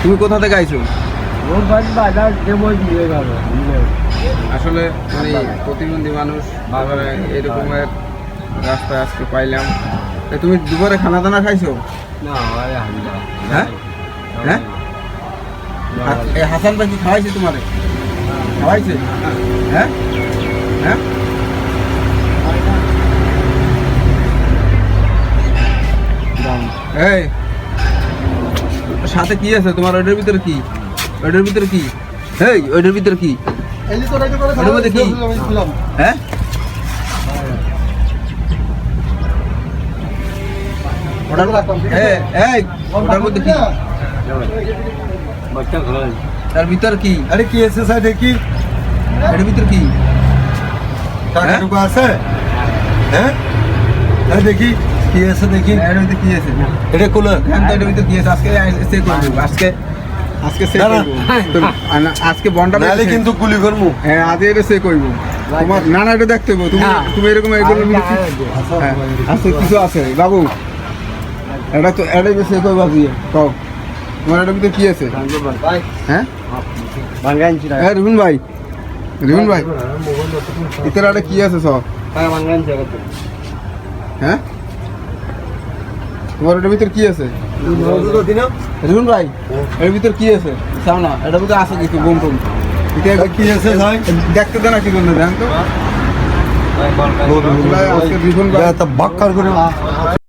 তুমি কোথা থেকে আইছো? আসলে মানে প্রতিবন্ধী মানুষ বাজারে এরকমের রাস্তায় আজকে পাইলাম। তুমি দুপুরে খানা দানা খাইছো? হ্যাঁ হ্যাঁ, এই হাসান ভাই কি খাওয়াইছে তোমারে? খাওয়াইছে? হ্যাঁ হ্যাঁ, এই সাথে কি আছে তোমার? ওইটার ভিতরে কি? ওইটার ভিতরে কি? এই ওইটার ভিতরে কি? ওটার মধ্যে কি? হ্যাঁ, ওটার মধ্যে কি? তার ভিতর কি? আরে কি আছে স্যার দেখি? এটার ভিতর কি? টাকা টুকু আছে? হ্যাঁ আরে দেখি কি আছে দেখি। এটার ভিতরে কি আছে? এটা কুলার। হ্যাঁ, তো এটার ভিতরে কি আছে? আজকে চেক করবো। আজকে চেক করবো। আজকে বন্ডা নালে কিন্তু গুলি করবো। হ্যাঁ, আজকে এটা চেক করবো। তোমার না না, এটা দেখতে হবে। তুমি এরকম এগুলো হ্যাঁ, আজকে কিছু আছে বাবু। এটা তো এটাই চেক করবো। কও তোমার এটার ভিতরে কি আছে? হ্যাঁ হ্যাঁ, রিহুন ভাই, রিহুন ভাই, ভিতরে একটা কি আছে সব? হ্যাঁ, তোমার এটার ভিতরে কি আছে? রিহুন ভাই, এর ভিতরে কি আছে? চাও না, এটার ভিতরে আছে কিছু বোম টোম। কি আছে ভাই? দেখতে দেন না কি জন্য দেন তো। আজকে রিহুন ভাই বাক্কার করে